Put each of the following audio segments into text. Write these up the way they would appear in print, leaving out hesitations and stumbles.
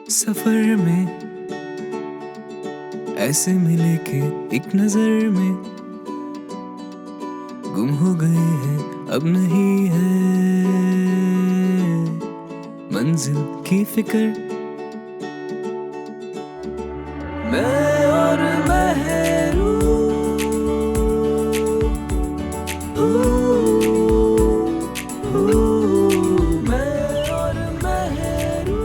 सफर में ऐसे मिले कि एक नजर में गुम हो गए हैं, अब नहीं है मंजिल की फिक्र। मैं और महरू मैं और महरू।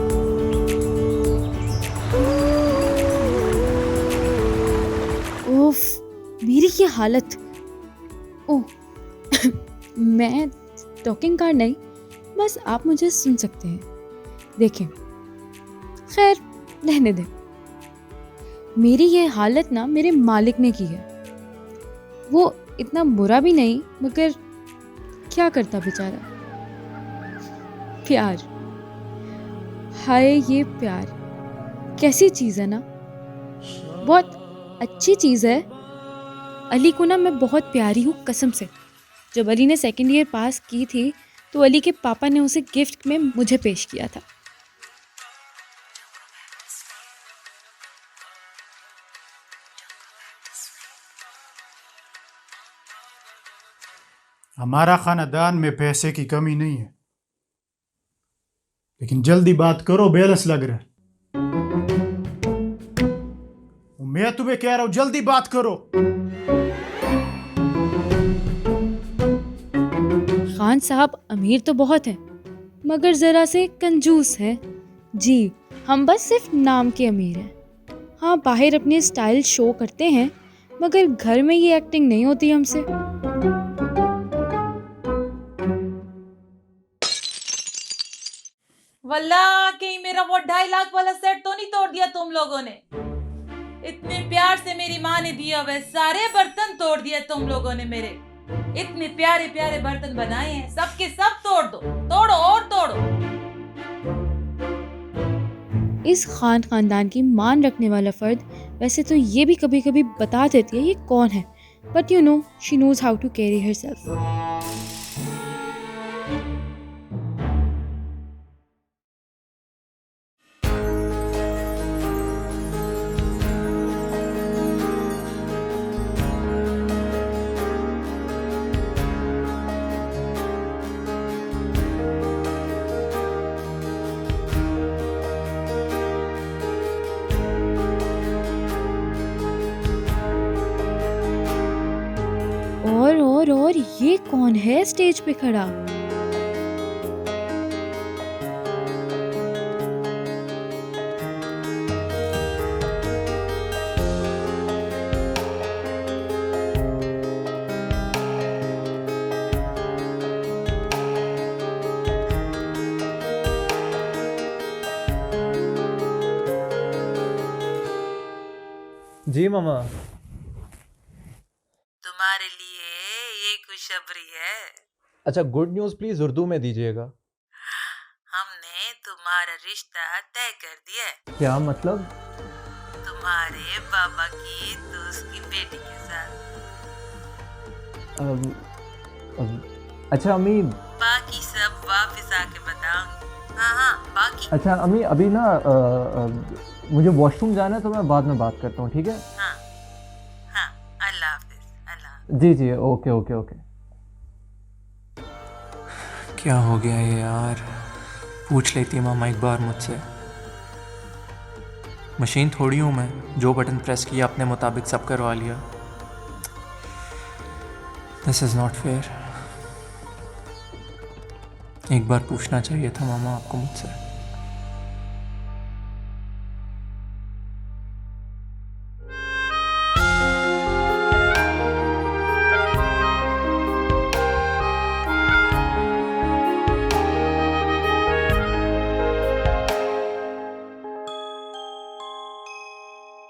ओफ, मेरी क्या हालत। ओह मैं टॉकिंग कार्ड नहीं, बस आप मुझे सुन सकते हैं। देखें, खैर रहने दें। मेरी ये हालत ना मेरे मालिक ने की है। वो इतना बुरा भी नहीं, मगर क्या करता बेचारा। प्यार, हाय ये प्यार कैसी चीज़ है ना, बहुत अच्छी चीज़ है। अली को ना मैं बहुत प्यारी हूँ कसम से। जब अली ने सेकंड ईयर पास की थी तो अली के पापा ने उसे गिफ्ट में मुझे पेश किया था। हमारा खानदान में पैसे की कमी नहीं है, लेकिन जल्दी बात करो, बेलस लग रहा है। मैं तुम्हें कह रहा हूं जल्दी बात करो। खान साहब अमीर तो बहुत हैं, मगर ज़रा से कंजूस हैं। जी, हम बस सिर्फ नाम के अमीर हैं। हाँ, बाहर अपने स्टाइल शो करते हैं, मगर घर में ये एक्टिंग नहीं होती हमसे। वल्लाह कहीं मेरा वो 2.5 लाख वाला सेट तो नहीं तोड़ दिया तुम लोगों ने। इतने प्यार से मेरी माँ ने दिया हुए सारे बर्तन तोड़ दिए तुम लोगों ने। मेरे इतने प्यारे प्यारे बर्तन बनाए हैं, सबके सब तोड़ दो, तोड़ो और तोड़ो। इस खानदान की मान रखने वाला फर्द वैसे तो ये भी कभी कभी बता देती है ये कौन है, but you know she knows how to carry herself. और ये कौन है स्टेज पे खड़ा? जी मामा। तुम्हारे लिए ये खुशखबरी है। अच्छा, गुड न्यूज़ प्लीज उर्दू में दीजिएगा। हमने तुम्हारा रिश्ता तय कर दिया है। क्या मतलब? तुम्हारे बाबा की दोस्त की बेटी के साथ। अच्छा अम्मी। बाकी सब वापस आके बताऊंगी। हाँ, बाकी। अच्छा अम्मी, अभी ना मुझे वॉशरूम जाना है, तो मैं बाद में बात करता हूँ, ठीक है? हाँ, अल्लाह हाफिज। अल्लाह। जी ओके ओके ओके। क्या हो गया ये यार? पूछ लेती मामा एक बार मुझसे। मशीन थोड़ी हूँ मैं, जो बटन प्रेस किया अपने मुताबिक सब करवा लिया। This is not fair. एक बार पूछना चाहिए था मामा आपको मुझसे।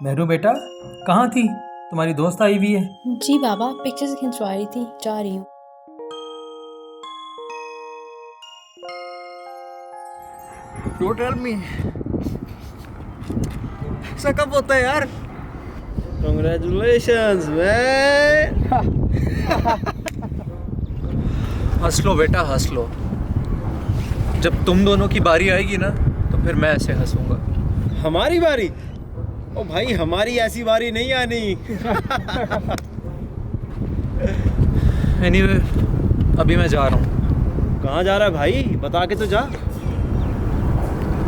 मेहरू बेटा, कहाँ थी? तुम्हारी दोस्त आई हुई है। जी बाबा, पिक्चर्स खिंचवा रही थी, जा रही हूँ। Don't tell me. ऐसा कब होता है यार? Congratulations man. हंस लो बेटा, हंस लो। जब तुम दोनों की बारी आएगी ना, तो फिर मैं ऐसे हंसूंगा। हमारी बारी? ओ भाई, हमारी ऐसी बारी नहीं आनी। एनीवे, अभी मैं जा रहा हूँ। कहाँ जा रहा है भाई? बता के तो जा।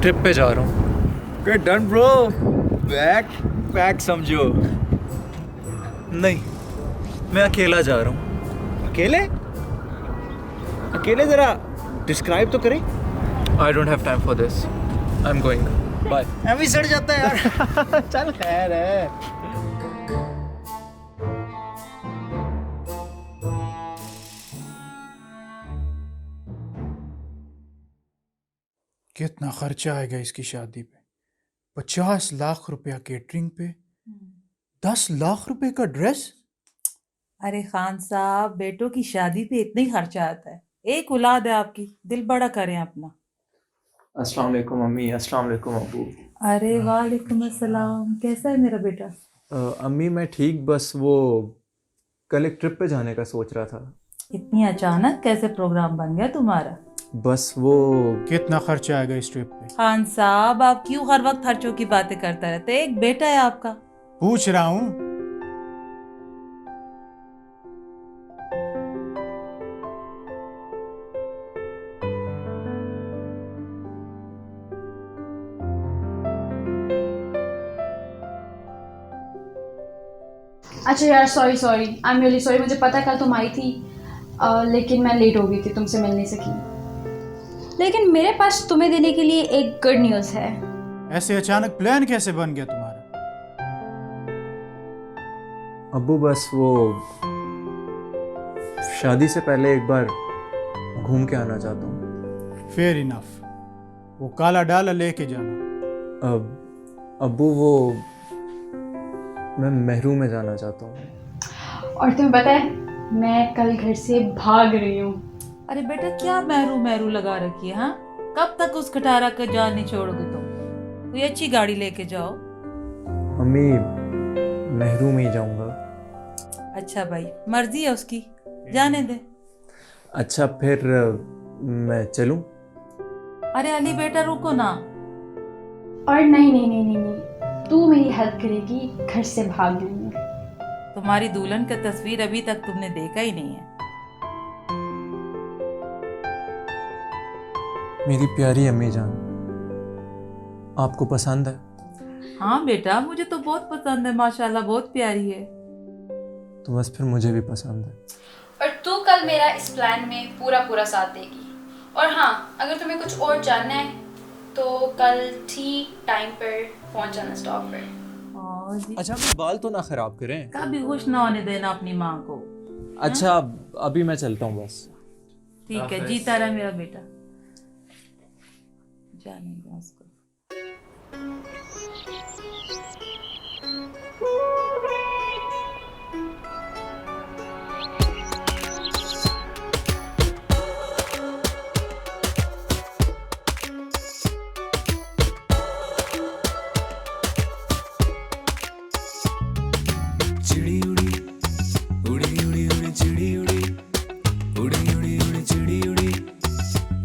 ट्रिप पे जा रहा हूँ। Get done bro. बैक समझो। नहीं, मैं अकेला जा रहा हूँ। अकेले? अकेले जरा डिस्क्राइब तो करें। I don't have time for this. I am going. Bye. अभी सड़ जाता है यार। चल खैर है। कितना खर्चा आएगा इसकी शादी पे? 50 लाख रुपया केटरिंग पे, 10 लाख रुपए का ड्रेस। अरे खान साहब, बेटों की शादी पे इतना ही खर्चा आता है। एक औलाद है आपकी, दिल बड़ा करें अपना। अस्सलाम वालेकुम अम्मी। अस्सलाम वालेकुम अबू। अरे वालेकुम अस्सलाम, कैसा है मेरा बेटा? अम्मी मैं ठीक, बस वो कल एक ट्रिप पे जाने का सोच रहा था। इतनी अचानक कैसे प्रोग्राम बन गया तुम्हारा? बस वो कितना खर्चा आएगा इस ट्रिप पे? खान साहब, आप क्यों हर वक्त खर्चों की बातें करते रहते? एक बेटा है आपका। पूछ रहा हूँ। अच्छा यार, sorry I am really sorry. मुझे पता है कल तुम आई थी, लेकिन मैं लेट हो गई थी, तुमसे मिल नहीं सकी। लेकिन मेरे पास तुम्हें देने के लिए एक गुड न्यूज़ है। ऐसे अचानक प्लान कैसे बन गया तुम्हारा? अब्बू बस वो शादी से पहले एक बार घूम के आना चाहता हूँ। Fair enough. वो काला डाला लेके जाना। अब्बू वो मैं महरू में जाना चाहता हूँ। और तुम्हें पता है, मैं कल घर से भाग रही हूँ। अरे बेटा, क्या महरू महरू लगा रखी है? हाँ, कब तक उस खटारा का जाल नहीं छोड़ोगे तुम? कोई अच्छी गाड़ी लेके जाओ। अम्मी महरू में ही जाऊँगा। अच्छा भाई, मर्जी है उसकी, जाने दे। अच्छा फिर मैं चलूँ? अरे अली बेटा, रुको ना। और नहीं, तू मेरी हेल्प करेगी घर से भागने में। तुम्हारी दुल्हन का तस्वीर अभी तक तुमने देखा ही नहीं है। मेरी प्यारी अम्मी जान, आपको पसंद है? हाँ बेटा, मुझे तो बहुत पसंद है, माशाल्लाह बहुत प्यारी है। तो बस फिर मुझे भी पसंद है। और तू कल मेरा इस प्लान में पूरा साथ देगी। और हाँ, अगर तुम्हें कुछ और जानना है तो कल ठीक टाइम पर पहुंच जाना स्टॉप पर। अच्छा अपने बाल तो ना खराब करें। कभी खुश ना होने देना अपनी माँ को। अच्छा अभी मैं चलता हूँ बस। ठीक है, जीता रहा मेरा बेटा। जाने दो उसको। चिड़ी उड़ी उड़ी उड़ी उड़ी चिड़ी उड़ी उड़ी उड़ी उड़ी चिड़ी उड़ी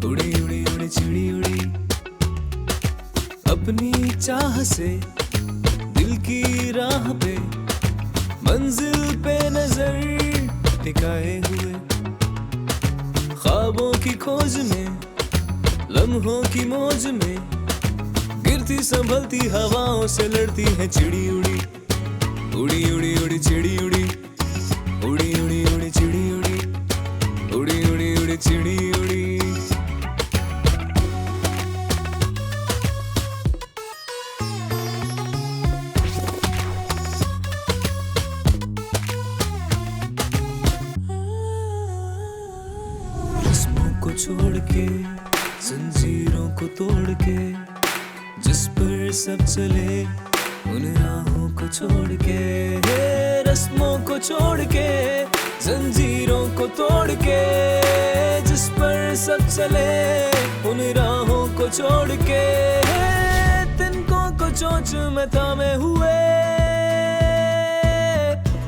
उड़ी उड़ी उड़ी चिड़ी उड़ी अपनी चाह से दिल की राह पे मंजिल पे नजर टिकाए हुए ख्वाबों की खोज में लम्हों की मौज में गिरती संभलती हवाओं से लड़ती है चिड़ी उड़ी उड़ी उड़ी उड़ी चिड़ी उड़ी उड़ी उड़ी उड़ी चिड़ी उड़ी उड़ी उड़ी उड़ी चिड़ी उड़ी रस्मों को छोड़ के जंजीरों को तोड़ के जिस पर सब चले उन राहों को छोड़ के, रस्मों को छोड़ के जंजीरों को तोड़ के जिस पर सब चले उन राहों को छोड़ के तिनकों को चोंच में थामे हुए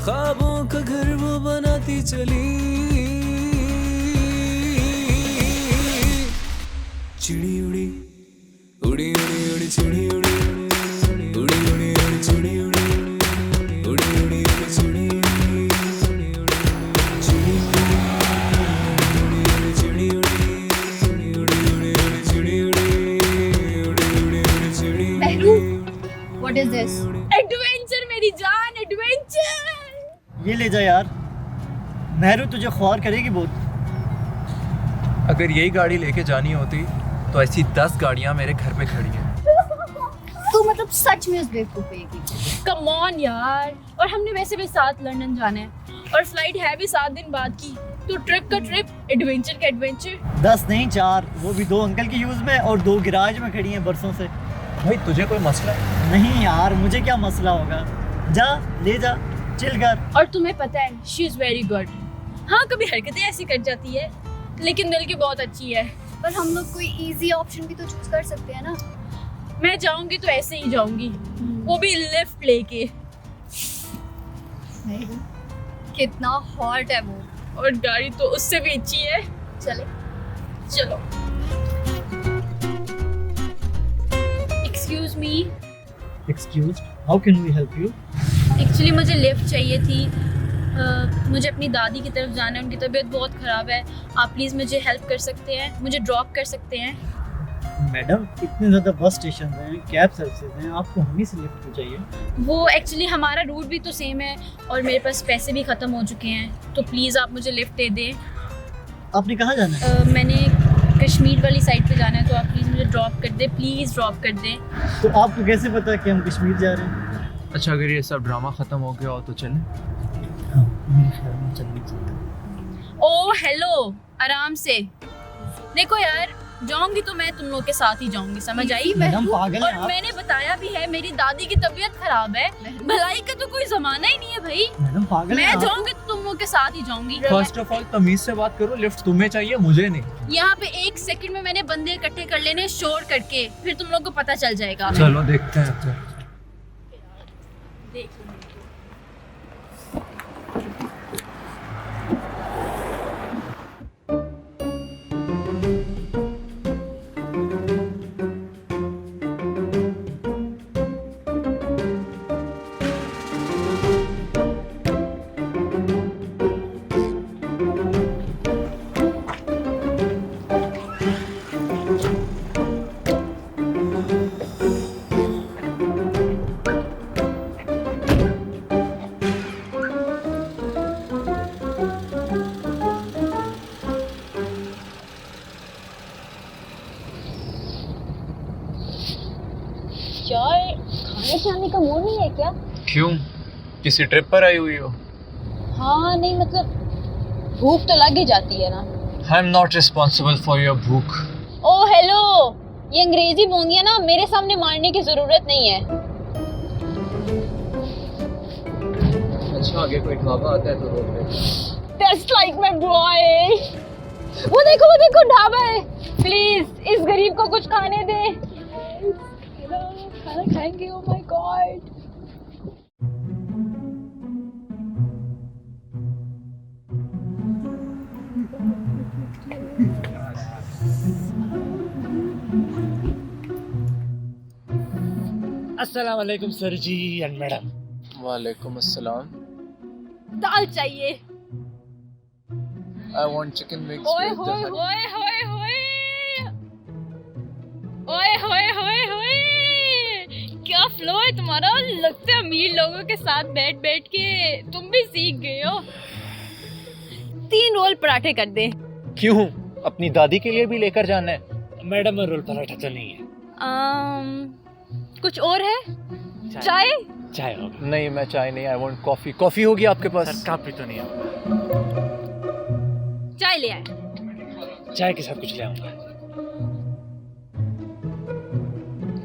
ख्वाबों का घर वो बनाती चली चिड़ी उड़ी उड़ी उड़ी उड़ी चिड़ी उड़ी उड़ी इज दिस? एडवेंचर मेरी जान, एडवेंचर। ये ले जा यार, मेहरू तुझे ख्वार करेगी बहुत। अगर यही गाड़ी लेके जानी होती तो ऐसी 10 गाड़ियाँ मेरे घर पे खड़ी हैं। तू मतलब सच में उस बेवकूफ है की? कम ऑन यार, और हमने वैसे भी साथ लंदन जाना है और फ्लाइट है भी 7 दिन बाद की, तो ट्रिप का ट्रिप, एडवेंचर का एडवेंचर। 10 नहीं 4, वो भी 2 अंकल की यूज में और 2 गिराज में खड़ी हैं बरसों से। भाई तुझे कोई मसला है? नहीं यार, मुझे क्या मसला होगा, जा ले जा, चिल कर। और तुम्हें पता है शी इज वेरी गुड। हाँ कभी हरकतें ऐसी कर जाती है लेकिन दिल की बहुत अच्छी है। पर हम लोग कोई इजी ऑप्शन भी तो चूज कर सकते हैं ना। मैं जाऊंगी तो ऐसे ही जाऊंगी, वो भी लिफ्ट लेके। कितना हॉट है वो, और गाड़ी तो उससे भी अच्छी है। चले चलो। Excuse me. Excuse, how can we help you? Actually मुझे लिफ्ट चाहिए थी। मुझे अपनी दादी की तरफ जाना है, उनकी तबीयत बहुत ख़राब है। आप प्लीज़ मुझे हेल्प कर सकते हैं, मुझे ड्रॉप कर सकते हैं? मैडम इतने ज़्यादा बस स्टेशन हैं, कैब सर्विसेज हैं, आपको हम ही से लिफ्ट क्यों चाहिए? वो एक्चुअली हमारा रूट भी तो सेम है और मेरे पास पैसे भी ख़त्म हो चुके हैं, तो प्लीज़ आप मुझे लिफ्ट दे दें। आपने कहाँ जाना है? मैंने कश्मीर वाली साइड पे जाना है, तो आप प्लीज़ मुझे ड्रॉप कर दें, प्लीज़ ड्रॉप कर दें। तो आपको कैसे पता कि हम कश्मीर जा रहे हैं? अच्छा अगर ये सब ड्रामा ख़त्म हो गया हो तो चलें? हाँ, मेरे ख्याल में चलना चाहिए। ओ हेलो, आराम से। देखो यार, जाऊंगी तो मैं तुम लोग के साथ ही जाऊंगी, समझ आई? मैडम पागल और हैं आप। मैंने बताया भी है मेरी दादी की तबीयत खराब है, भलाई का तो कोई जमाना ही नहीं है भाई। मैडम पागल हैं मैं आप। जाऊंगी तो तुम लोग के साथ ही जाऊंगी। फर्स्ट ऑफ ऑल तमीज से बात करो, लिफ्ट तुम्हें चाहिए मुझे नहीं। यहाँ पे 1 सेकंड में मैंने बंदे इकट्ठे कर लेने शोर करके, फिर तुम लोग को पता चल जाएगा। चलो देखते हैं तो। देख लो। यार खाने खाने का मूड नहीं है क्या? क्यों, किसी ट्रिप पर आई हुई हो? हाँ नहीं मतलब भूख तो लग ही जाती है ना। I am not responsible for your भूख। ओ हेलो, ये अंग्रेजी बोंगियां ना मेरे सामने मारने की जरूरत नहीं है। अच्छा आगे कोई ढाबा आता है तो रोक ले। That's like my boy. वो देखो ढाबा है। प्लीज इस गरीब को कुछ खाने दे। खाना खाएंगे। Oh my God. अस्सलाम वालेकुम सर जी एंड मैडम। वालेकुम अस्सलाम। दाल चाहिए। आई वांट चिकन मिक्स ओए विद होए होए होए होए ओए होए होए होए, क्या फ्लो है तुम्हारा। लगता है अमीर लोगों के साथ बैठ बैठ के तुम भी सीख गए हो। 3 रोल पराठे कर दे। क्यों, अपनी दादी के लिए भी लेकर जाना है? मैडम रोल पराठा तो नहीं है। कुछ और है? चाय? चाय होगा। नहीं मैं चाय नहीं, आई वांट कॉफी। कॉफी होगी आपके पास? सर काफी तो नहीं है। चाय ले आए। चाय के साथ कुछ ले आऊंगा।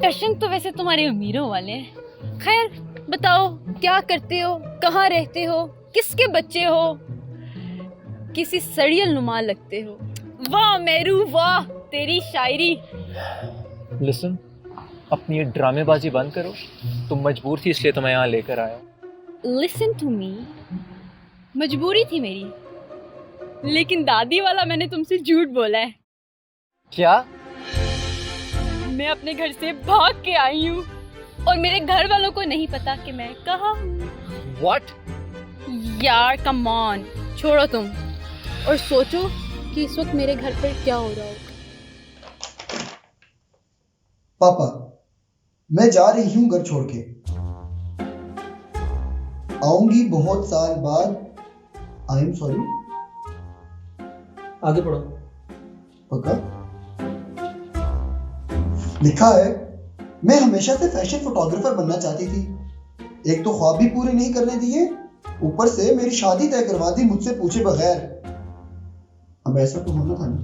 टशन तो वैसे तुम्हारे अमीरों वाले हैं। खैर बताओ, क्या करते हो, कहाँ रहते हो, किसके बच्चे हो? किसी सड़ियल नुमा लगते हो। वाह मेरू वाह, तेरी शायरी। लिसन, अपनी ये ड्रामेबाजी बंद करो। तुम मजबूर थी इसलिए तो मैं यहाँ लेकर आया। लिसन टू मी, मजबूरी थी मेरी, लेकिन दादी वाला मैंने तुमसे झूठ बोला है। क्या? मैं अपने घर से भाग के आई हूँ और मेरे घर वालों को नहीं पता कि मैं कहाँ हूँ। What? यार कम ऑन, छोड़ो तुम और सोचो कि इस वक्त मेरे घर पर क्या हो रहा होगा। पापा, मैं जा रही हूँ घर छोड़ के, आऊंगी बहुत साल बाद। I am sorry. आगे पढ़ो। पक्का? लिखा है, मैं हमेशा से फैशन फोटोग्राफर बनना चाहती थी। एक तो ख्वाब भी पूरे नहीं करने दिए, ऊपर से मेरी शादी तय करवा दी मुझसे पूछे बगैर। अब ऐसा तो होना था ना।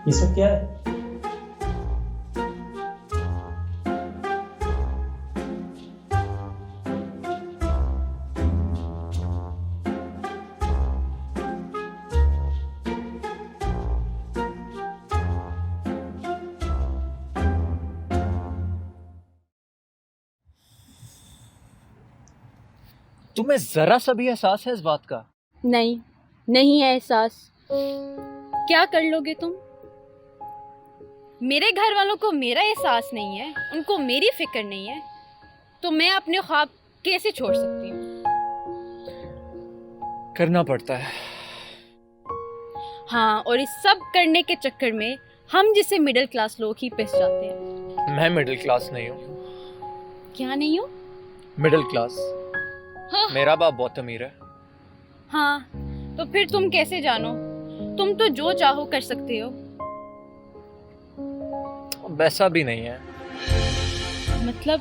ये सब क्या है? तुम्हें जरा सा भी एहसास है इस बात का? नहीं, नहीं है एहसास। क्या कर लोगे तुम? मेरे घर वालों को मेरा एहसास नहीं है, उनको मेरी फिक्र नहीं है, तो मैं अपने ख्वाब कैसे छोड़ सकती हूँ? करना पड़ता है। हाँ, और इस सब करने के चक्कर में हम जिसे मिडिल क्लास लोग ही पिस जाते हैं। मैं मिडिल क्लास नहीं हूँ। क्या नहीं हो? Middle class. हाँ। मेरा बाप बहुत अमीर है। हाँ, तो फिर तुम कैसे जानो? तुम तो जो चाहो कर सकते हो। वैसा भी नहीं है। मतलब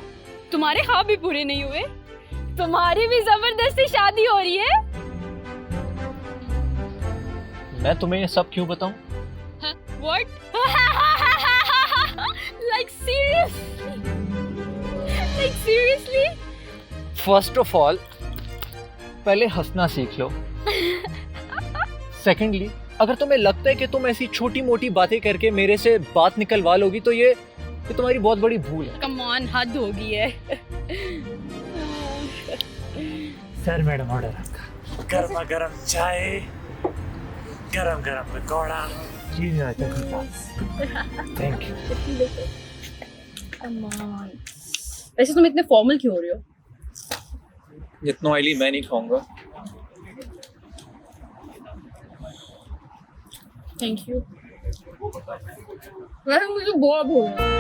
तुम्हारे ख्वाब भी पूरे नहीं हुए? तुम्हारी भी जबरदस्ती शादी हो रही है? मैं तुम्हें ये सब क्यों बताऊं? What? Like seriously? Like seriously? First of all पहले हंसना सीख लो। सेकेंडली, अगर तुम्हें लगता है कि तुम ऐसी छोटी मोटी बातें करके मेरे से बात निकलवा लोगी तो ये तुम्हारी बहुत बड़ी भूल है। Come on, हद हो गई है। सर मैडम ऑर्डर आपका। गर्मा गर्म चाय, गरम गरम pakora, thank you. Come on. वैसे तुम इतने फॉर्मल क्यों हो रहे हो? इतना ऑयली मैं नहीं खाऊंगा। Thank you. वैसे मुझे बहुत भूख है।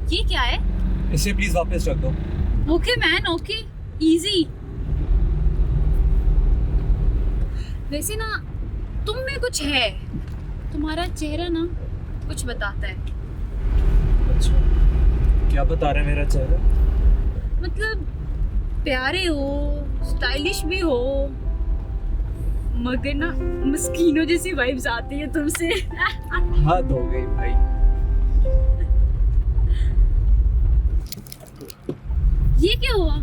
ये क्या है? इसे प्लीज वापस रख दो। Okay man, okay, easy. वैसे ना तुम में कुछ है, तुम्हारा चेहरा ना कुछ बताता है। अच्छा, क्या बता रहा है मेरा चेहरा? मतलब प्यारे हो, स्टाइलिश भी हो, मगर ना मस्कीनों जैसी वाइब्स आती है तुमसे। हद हो गई भाई। ये क्या हुआ?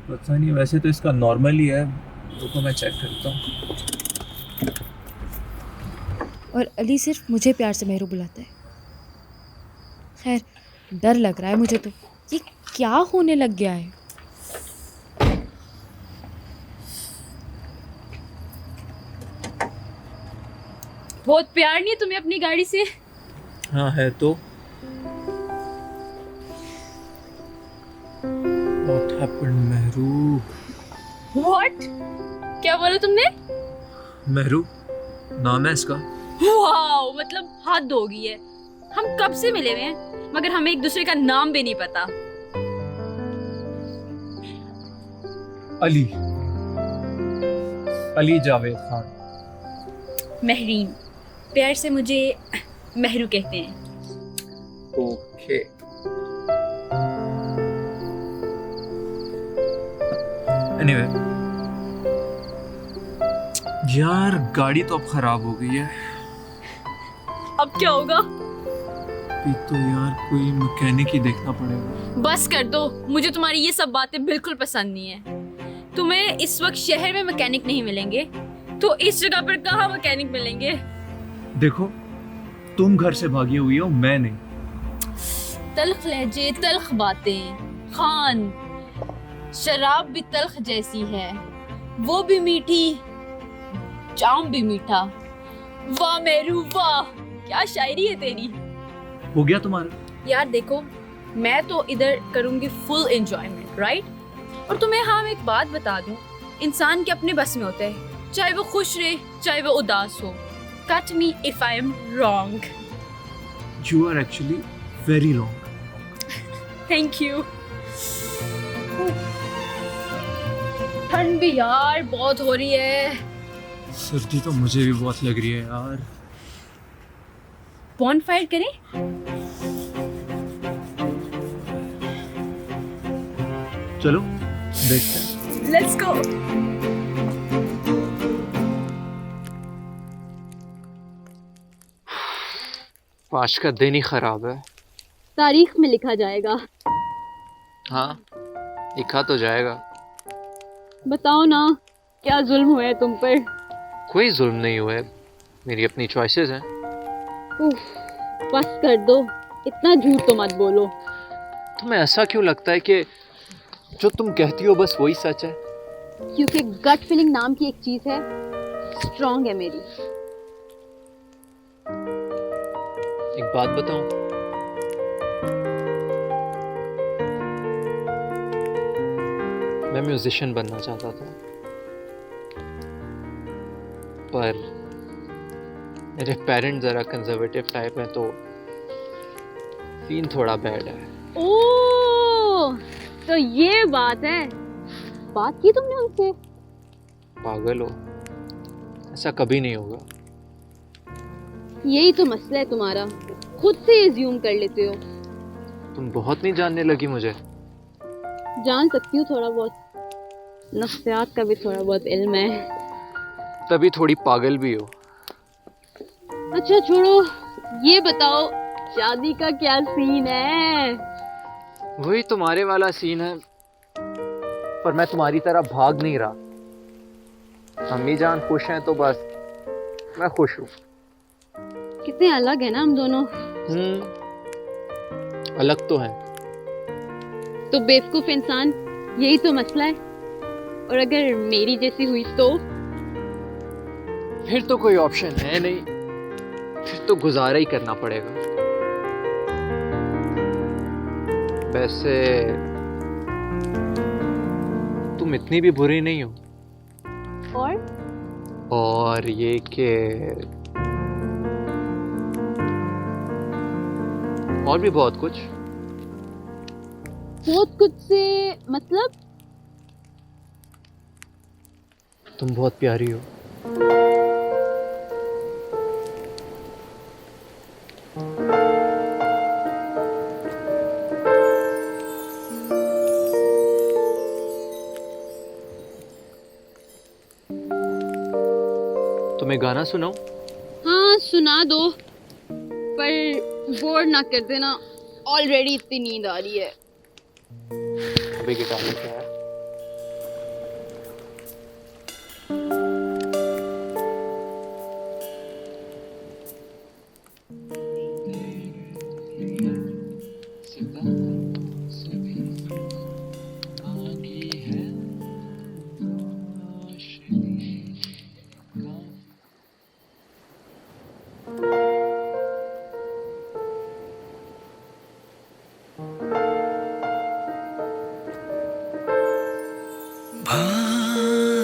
पता नहीं, वैसे तो इसका नॉर्मल ही है, रुको मैं चेक करता हूँ। और अली सिर्फ मुझे प्यार से मेहरू बुलाता है। खैर, डर लग रहा है मुझे तो। ये क्या होने लग गया है? बहुत प्यार नहीं तुम्हें अपनी गाड़ी से? हाँ है तो। What happened, Mehru? What? क्या बोला तुमने? मेहरू नाम है इसका। वाओ, मतलब हद हो गई है। हम कब से मिले हुए हैं मगर हमें एक दूसरे का नाम भी नहीं पता। अली, अली जावेद खान। महरीन, प्यार से मुझे मेहरू कहते हैं। ओके। एनीवे यार गाड़ी तो अब खराब हो गई है। अब क्या होगा? तो यार कोई मैकेनिक ही देखना पड़ेगा। बस कर दो, मुझे तुम्हारी ये सब बातें बिल्कुल पसंद नहीं है। तुम्हें इस वक्त शहर में मैकेनिक नहीं मिलेंगे, तो इस जगह पर कहाँ मैकेनिक मिलेंगे? देखो तुम घर से भागी हुई हो, मैं नहीं। तल्ख लहजे, तल्ख बातें। खान, शराब भी तल्ख जैसी है, वो भी मीठी, जाम भी मीठा। वाह मेरू वाह, क्या शायरी है तेरी। हो गया तुम्हारा? यार देखो, मैं तो इधर करूंगी फुल एंजॉयमेंट, राइट? और तुम्हें हाँ मैं एक बात बता दूं, इंसान के अपने बस में होता है, चाहे वो खुश रहे चाहे वो उदास हो। Cut me if I am wrong. You are actually very wrong. Thank you. ठंड भी यार बहुत हो रही है। सर्दी तो मुझे भी बहुत लग रही है यार। बॉनफायर करें? चलो देखते हैं। Let's go. आज का दिन ही खराब है। तारीख में लिखा जाएगा। हाँ लिखा तो जाएगा। बताओ ना, क्या जुल्म हुआ है तुम पर? कोई जुल्म नहीं हुआ है, मेरी अपनी चॉइसेस हैं। उफ, बस कर दो, इतना झूठ तो मत बोलो। तुम्हें ऐसा क्यों लगता है कि जो तुम कहती हो बस वही सच है? क्योंकि गट फीलिंग नाम की एक चीज है, स्ट्रॉन्ग है मेरी। एक बात बताऊं, मैं म्यूजिशियन बनना चाहता था, पर मेरे पेरेंट्स जरा कंजर्वेटिव टाइप हैं, तो सीन थोड़ा बैड है। ओह, तो ये बात है। बात की तुमने उनसे? पागल हो, ऐसा कभी नहीं होगा। यही तो मसला है तुम्हारा, खुद से एज्यूम कर लेते हो। तुम बहुत नहीं जानने लगी मुझे। जान सकती हूँ थोड़ा बहुत, नफ्सियात का भी थोड़ा बहुत इल्म है। तभी थोड़ी पागल भी हो। अच्छा छोड़ो, ये बताओ शादी का क्या सीन है? वही तुम्हारे वाला सीन है, पर मैं तुम्हारी तरह भाग नहीं रहा। अम्मी जान खुश हैं तो बस मैं खुश हूँ। कितने अलग है ना हम दोनों। अलग तो हैं। तो बेवकूफ इंसान, यही तो मसला है। और अगर मेरी जैसी हुई तो? फिर तो कोई ऑप्शन है नहीं, फिर तो गुजारा ही करना पड़ेगा। वैसे तुम इतनी भी बुरी नहीं हो। और ये कि और भी बहुत कुछ से मतलब? तुम बहुत प्यारी हो। तुम्हें गाना सुनाऊं? हाँ सुना दो, पर बोर ना कर देना, ऑलरेडी इतनी नींद आ रही है। अभी गिटार लेके आया।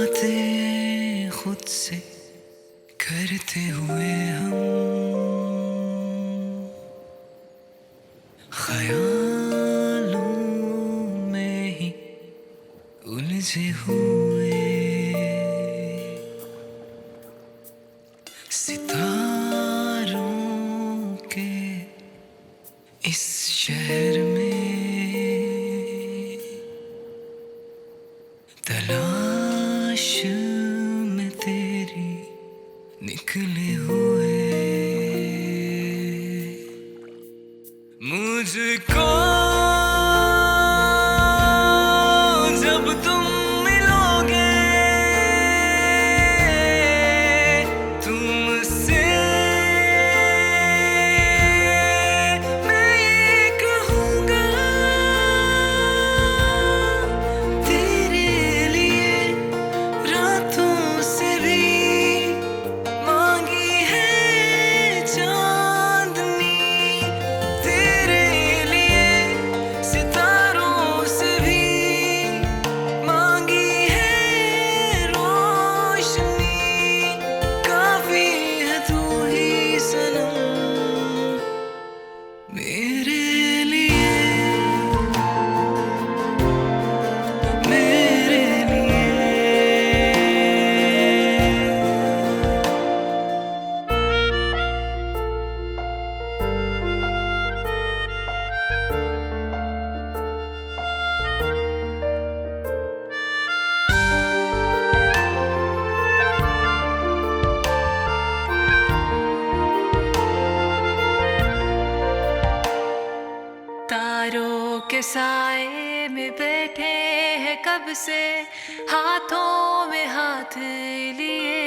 बातें खुद से करते हुए हम ख्यालों में ही उलझे हुए, सितारों के इस शहर में तलाश साए में बैठे हैं कब से, हाथों में हाथ लिए।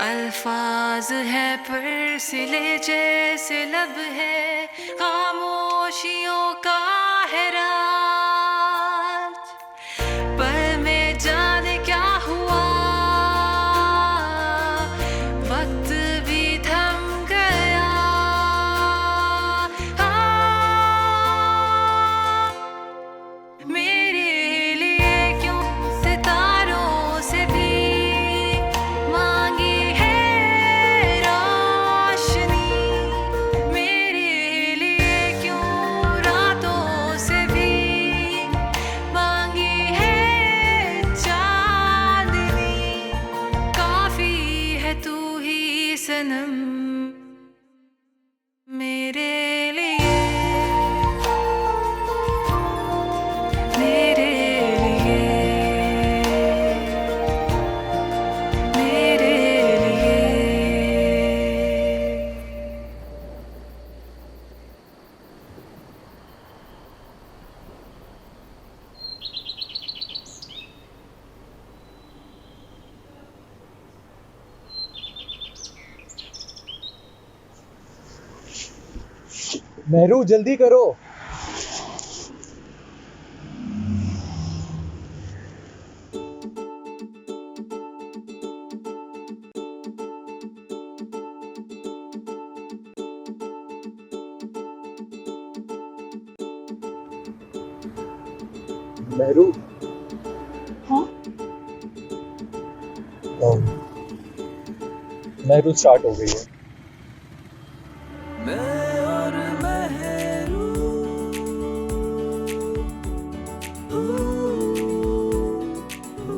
अल्फाज है पर सिले जैसे लब है, खामोशियों का है राज। पर में जाने क्या हुआ, वक्त भी थम गया। मेरे लिए क्यों सितारों से भी मांगी है रोशनी, मेरे लिए क्यों रातों से भी मांगी है चांदनी। काफी है तू ही सनम मेरे लिए, मेरे लिए, मेरे लिए। मेहरू जल्दी करो। मेहरू। हाँ? मेहरू स्टार्ट हो गई है।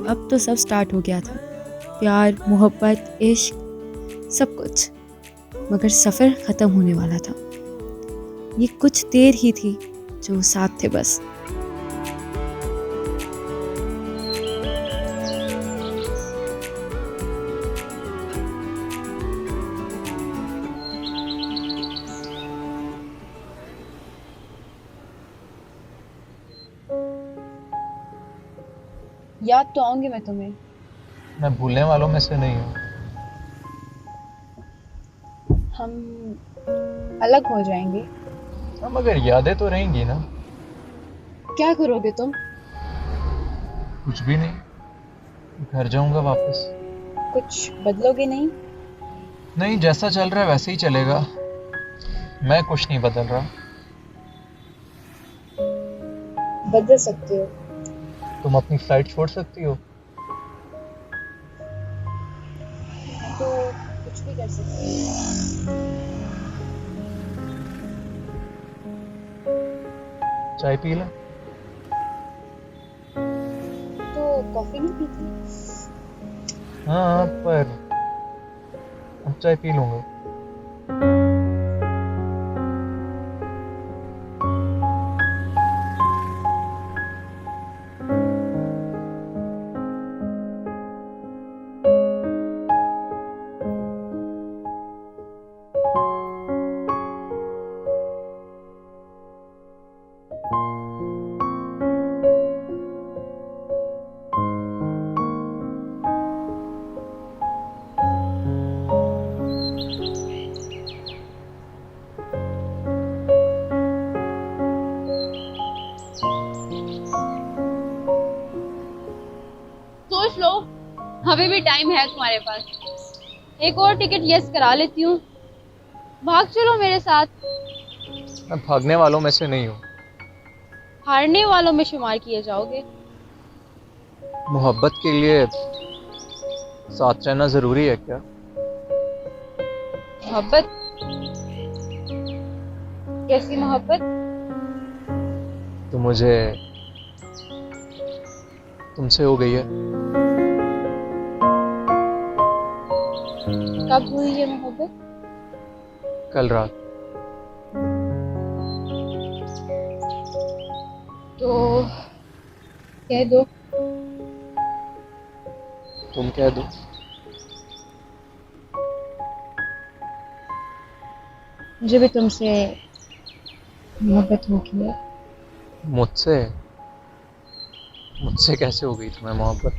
अब तो सब स्टार्ट हो गया था, प्यार, मोहब्बत, इश्क, सब कुछ। मगर सफ़र ख़त्म होने वाला था। ये कुछ देर ही थी जो साथ थे बस। याद तो आऊंगी मैं तुम्हें। मैं भूलने वालों में से नहीं हूँ। हम अलग हो जाएंगे। हम मगर यादें तो रहेंगी ना। क्या करोगे तुम? कुछ भी नहीं, घर जाऊंगा वापस। कुछ बदलोगे नहीं? नहीं, जैसा चल रहा है वैसे ही चलेगा। मैं कुछ नहीं बदल रहा। बदल सकते हो। तुम अपनी फ्लाइट छोड़ सकती हो। तो कुछ भी कर सकते हो। चाय पी ले। तो कॉफी नहीं पीती? हाँ, पर अब चाय पी लूंगा। सोच लो, अभी भी टाइम है तुम्हारे पास। एक और टिकट यस करा लेती हूँ, भाग चलो मेरे साथ। मैं भागने वालों में से नहीं हूँ। हारने वालों में शुमार किए जाओगे। मोहब्बत के लिए साथ रहना जरूरी है क्या? मोहब्बत? कैसी मोहब्बत? तो मुझे तुमसे हो गई है। कब हुई ये मोहब्बत? कल रात। तो कह दो। तुम कह दो। मुझे भी तुमसे मोहब्बत हो गई है। मुझसे मुझसे कैसे हो गई तुम्हें मोहब्बत?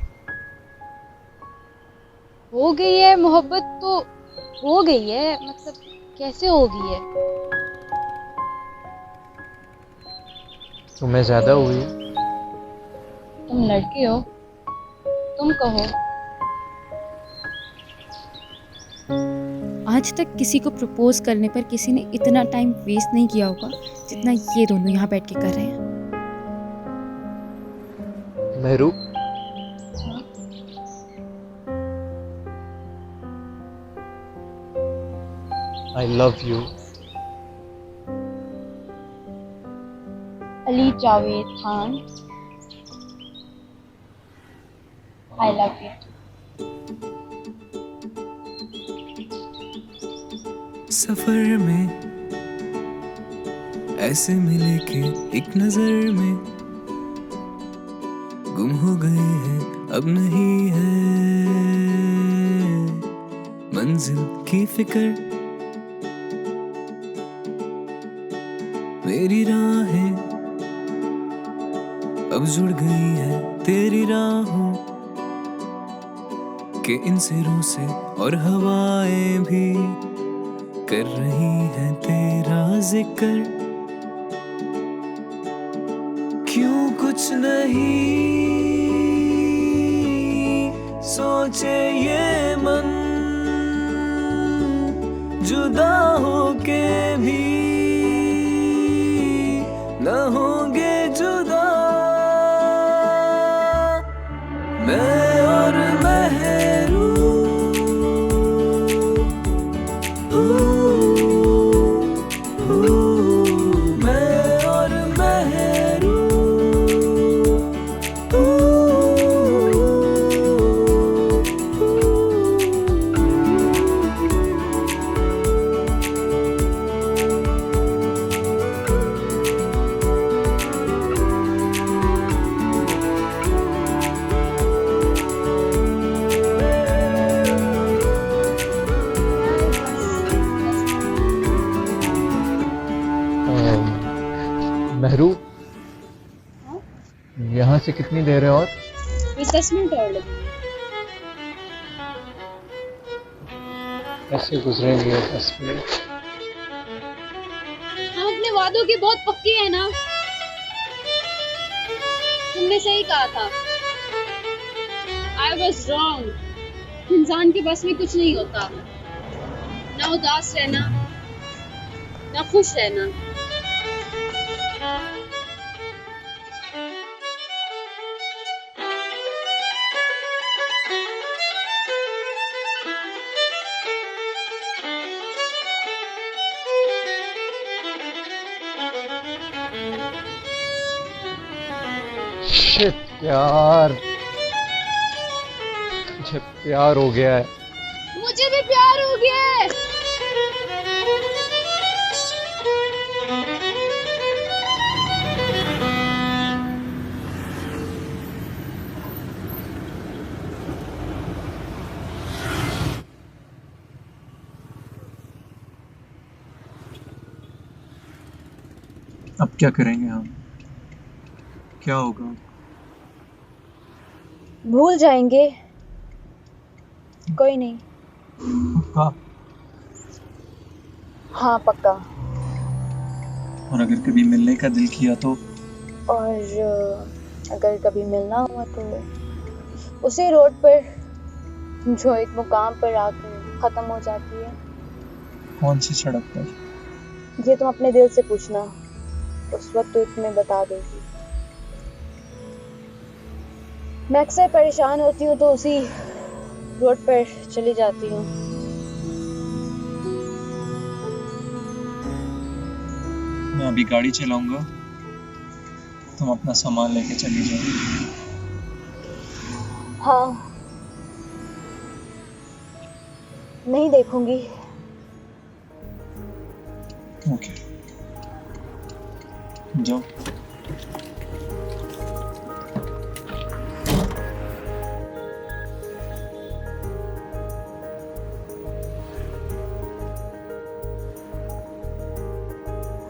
हो गई है मोहब्बत तो हो गई है, मतलब कैसे हो गई है? तुम्हें ज्यादा हुई है? तुम लड़के हो, तुम कहो। आज तक किसी को प्रपोज करने पर किसी ने इतना टाइम वेस्ट नहीं किया होगा जितना ये दोनों यहाँ बैठ के कर रहे हैं। Mehru, I love you. Ali Javed Khan, I love you. सफर में ऐसे मिले कि एक नजर में गुम हो गए हैं, अब नहीं है मंजिल की फिक्र। मेरी राहें अब जुड़ गई है तेरी राहों के इन सिरों से, और हवाएं भी कर रही हैं तेरा जिक्र। क्यों कुछ नहीं सोचे ये मन, जुदा होके भी न होंगे जुदा। मैं और मेहरू, मैं और मेहरू, मेहरू, यहाँ से कितनी देर है और? ये 10 मिनट और लगेंगे। कैसे गुजरेंगे 10 मिनट? हम अपने वादों के बहुत पक्के हैं ना। तुमने सही कहा था, I was wrong। इंसान के बस में कुछ नहीं होता, ना उदास रहना ना खुश रहना। शिट यार, मुझे प्यार हो गया है। मुझे भी प्यार हो गया है। अब क्या करेंगे हम? क्या होगा? भूल जाएंगे, कोई नहीं। पक्का? हाँ पक्का। और अगर कभी मिलने का दिल किया तो? और अगर कभी मिलना हुआ तो उसी रोड पर जो एक मुकाम पर आकर खत्म हो जाती है। कौन सी सड़क पर? ये तुम अपने दिल से पूछना, उस वक्त तो तुम्हें बता देगी। मैं अक्सर परेशान होती हूँ तो उसी रोड पर चली जाती हूँ। मैं अभी गाड़ी चलाऊंगा, तुम अपना सामान लेके चली जाओ। हाँ, नहीं देखूंगी। ओके, जाओ।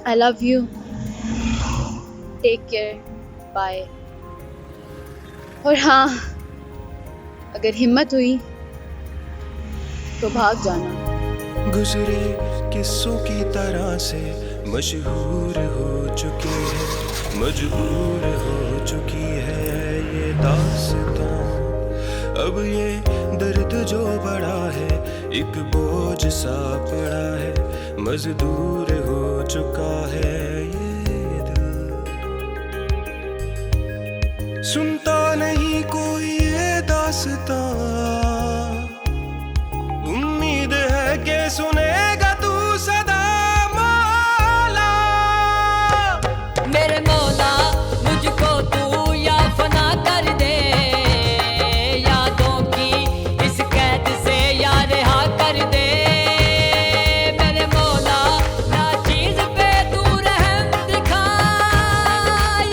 I love you. Take care, bye. और हाँ, अगर हिम्मत हुई तो भाग जाना। गुजरे किस्सों की तरह से मशहूर हो चुकी है, मजबूर हो चुकी है ये दास्तां। अब ये दर्द जो बड़ा है एक बोझ सा पड़ा है, मजदूर हो चुका है ये दिल। सुनता नहीं कोई ये दास्तां, उम्मीद है कि सुनेगा तू सदा मौला। मेरे मौला मुझको तू या फना कर दे, यादों की इस कैद से या रिहा कर दे। मेरे मौला ना चीज पे तू रहम दिखा,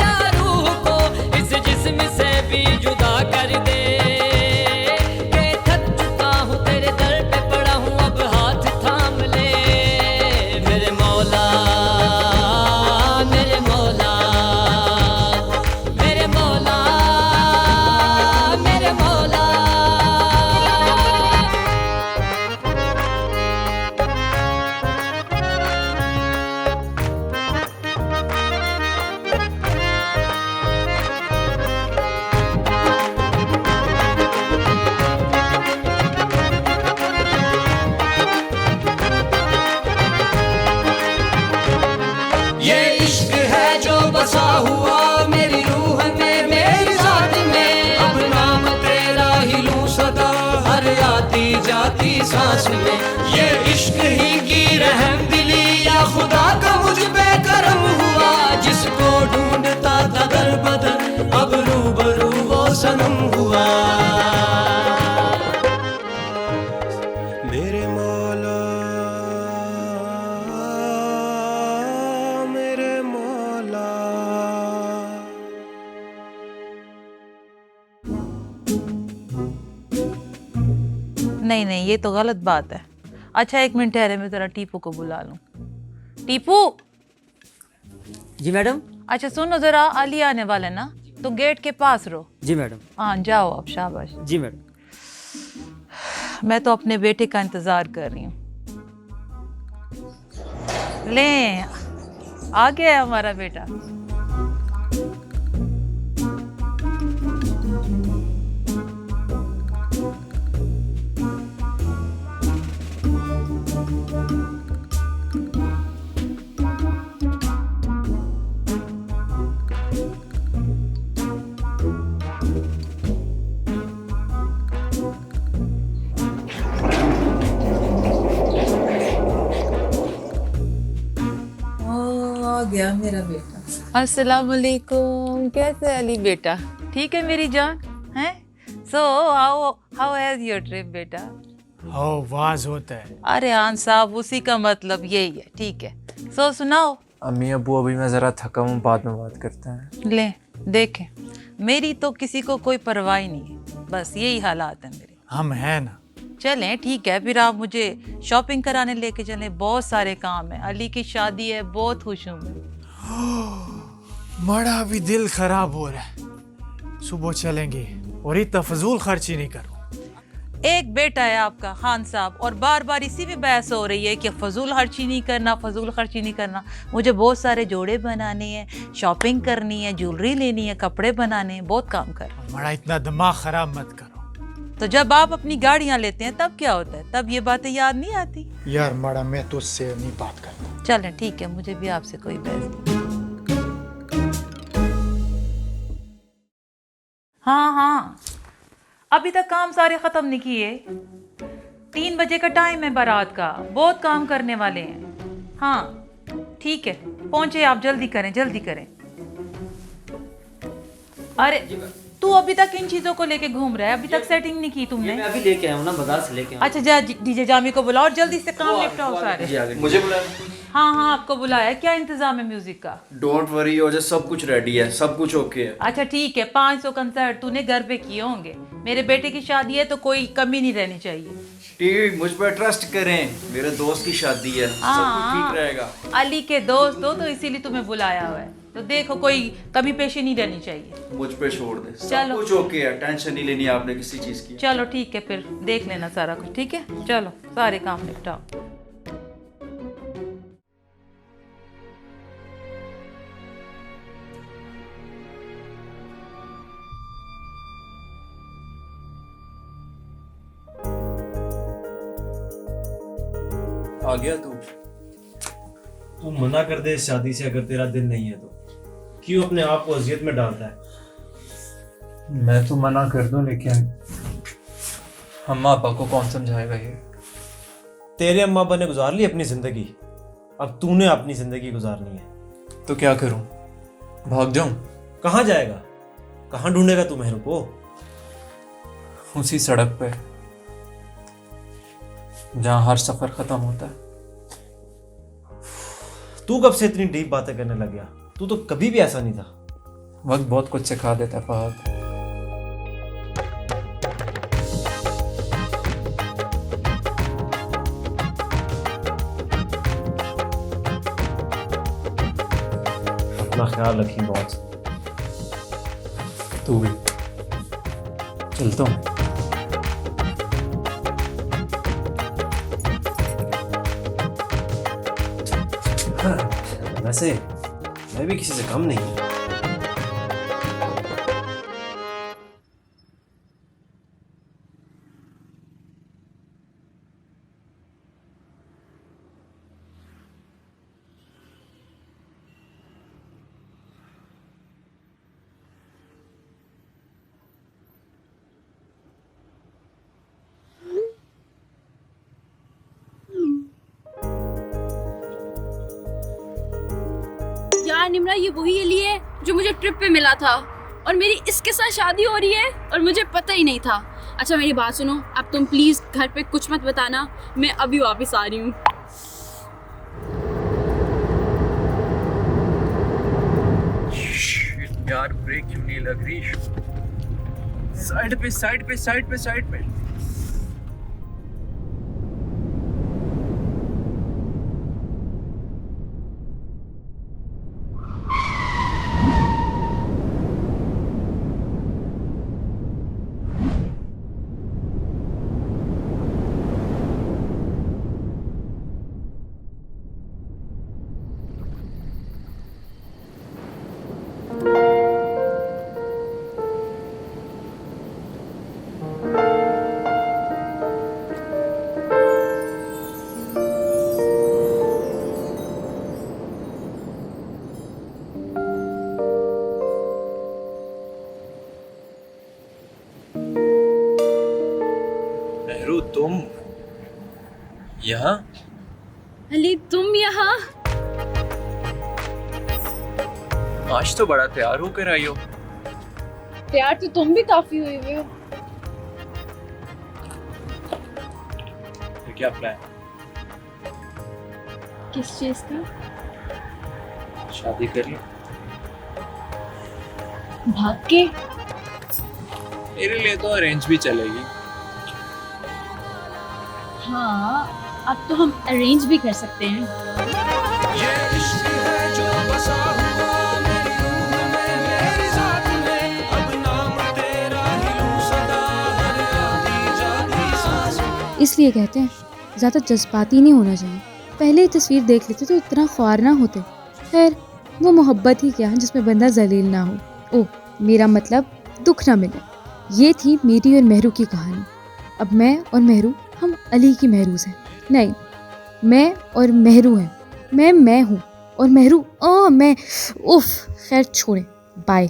या रूह को इस जिस्म से भी जुदा कर दे। बसा हुआ मेरी रूह में, मेरी जात में, अब नाम तेरा ही लूं सदा हर आती जाती सांस में। ये इश्क ही की रहम दिली या खुदा का मुझ पे करम हुआ, जिसको ढूंढता था दर बदर अब रूबरू वो सनम हुआ। मेरे मौला मेरे मौला। नहीं नहीं, ये तो गलत बात है। अच्छा एक मिनट ठहरे, मैं जरा टीपू को बुला लूं। टीपू। जी मैडम। अच्छा सुनो जरा, अली आने वाला है ना, तो गेट के पास रहो। जी मैडम। हाँ जाओ अब, शाबाश। जी मैडम। मैं तो अपने बेटे का इंतजार कर रही हूँ। ले आ गया है हमारा बेटा। आ गया मेरा बेटा। अस्सलाम वालेकुम, कैसे अली बेटा? ठीक है मेरी जान, हैं? So how has your trip बेटा? हाउ वाज होता है। अरे आन साहब, उसी का मतलब यही है। ठीक है, सो सुनाओ। अम्मी अबू अभी मैं ज़रा थका हूँ, बाद में बात करते हैं। ले देखें, मेरी तो किसी को कोई परवाह ही नहीं है, बस यही हालात है मेरे। हम हैं ना। चलें ठीक है, फिर आप मुझे शॉपिंग कराने लेके चलें, बहुत सारे काम है। अली की शादी है, बहुत खुश हूँ मैं। बड़ा भी दिल खराब हो रहा है। सुबह चलेंगे और इतना फजूल खर्ची नहीं करो। एक बेटा है आपका खान साहब, और बार बार इसी में बहस हो रही है कि फजूल खर्ची नहीं करना, फजूल खर्ची नहीं करना। मुझे बहुत सारे जोड़े बनाने हैं, शॉपिंग करनी है, ज्वेलरी लेनी है, कपड़े बनाने हैं, बहुत काम कर। बड़ा इतना दिमाग खराब मत करो। तो जब आप अपनी गाड़ियां लेते हैं तब क्या होता है? तब ये बातें याद नहीं आती? यार मड़ा, मैं तो उससे नहीं बात करता। चलें ठीक है, मुझे भी आपसे कोई बहस नहीं। हाँ, अभी तक काम सारे खत्म नहीं किए। 3 बजे का टाइम है बारात का, बहुत काम करने वाले हैं। हाँ ठीक है, पहुंचे आप, जल्दी करें जल्दी करें। अरे तू अभी तक इन चीजों को लेके घूम रहा है, अभी तक सेटिंग नहीं की तुमने? मैं अभी लेके आया हूँ ना, बाजार से लेके आया। अच्छा जा डीजे जामी को बुलाओ और जल्दी से काम निपटाओ सारे। मुझे बुलाया? हाँ आपको बुलाया। क्या इंतजाम है म्यूजिक का? डोंट वरी ओजे, सब कुछ रेडी है, सब कुछ ओके है। अच्छा ठीक है, 500 कंसर्ट तूने घर पे किए होंगे। मेरे बेटे की शादी है तो कोई कमी नहीं रहनी चाहिए। ठीक, मुझ पर ट्रस्ट करें, मेरे दोस्त की शादी है, सब कुछ ठीक रहेगा। अली के दोस्त हो तो इसीलिए तुम्हें बुलाया हुआ है। तो देखो कोई कमी पेशी नहीं रहनी चाहिए। मुझ पे छोड़ दे, सब चलो। कुछ ओके है, टेंशन नहीं लेनी आपने किसी चीज की। चलो ठीक है, फिर देख लेना सारा कुछ, ठीक है? चलो सारे काम निपटाओ। आ गया तू? तू मना कर दे इस शादी से अगर तेरा दिल नहीं है तो। क्यों अपने आप को अजियत में डालता है? मैं तो मना कर दूं, लेकिन अम्मा पापा को कौन समझाएगा ये? तेरे अम्मा अब्बा ने गुजार ली अपनी जिंदगी, अब तूने अपनी जिंदगी गुजारनी है। तो क्या करूं? भाग जाऊं? कहाँ जाएगा? कहाँ ढूंढेगा तू मेहरू को? उसी सड़क पे जहां हर सफर खत्म होता है। तू कब से इतनी डीप बातें करने लग गया? तू तो कभी भी ऐसा नहीं था। वक्त बहुत कुछ सिखा देता है फहद। अपना ख्याल रखी बहुत। तू भी। चलता हूँ। वैसे मैं भी किसी से कम नहीं हूँ। यार निम्रा, ये वही अली है जो मुझे ट्रिप पे मिला था और मेरी इसके साथ शादी हो रही है और मुझे पता ही नहीं था। अच्छा मेरी बात सुनो, अब तुम प्लीज घर पे कुछ मत बताना, मैं अभी वापस आ रही हूँ। यार ब्रेक क्यों नहीं लग रही? साइड पे साइड पे साइड पे साइड पे। तुम यहाँ? अली तुम यहाँ? आज तो बड़ा तैयार होकर आई हो। तैयार तो तुम भी काफी हुए हुए हो। तो क्या प्लान? किस चीज का? शादी कर लो। भाग के? मेरे लिए तो अरेंज भी चलेगी। हाँ, अब तो हम अरेंज भी कर सकते हैं। ये इश्क है जो बसा हुआ मेरी रूह में, मेरी जात में, अब नाम तेरा ही लूं सदा, हर आधी जाती सांस। इसलिए कहते हैं ज़्यादा जज्बाती नहीं होना चाहिए। पहले ही तस्वीर देख लेते तो इतना ख्वार ना होते। खैर वो मोहब्बत ही क्या जिसमें बंदा जलील ना हो। ओह मेरा मतलब दुख ना मिले। ये थी मेरी और मेहरू की कहानी। अब मैं और मेहरू हम अली की महरूज हैं। नहीं, मैं और मेहरू हैं। मैं हूँ और मेहरू मैं। उफ खैर छोड़े, बाय।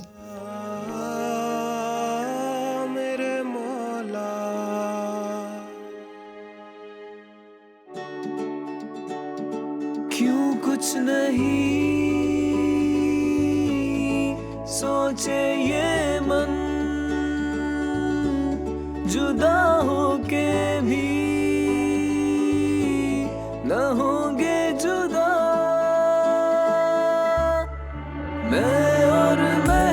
मेरे मौला क्यों कुछ नहीं सोचे ये मन, जुदा होके भी न होंगे जुदा, मैं और मैं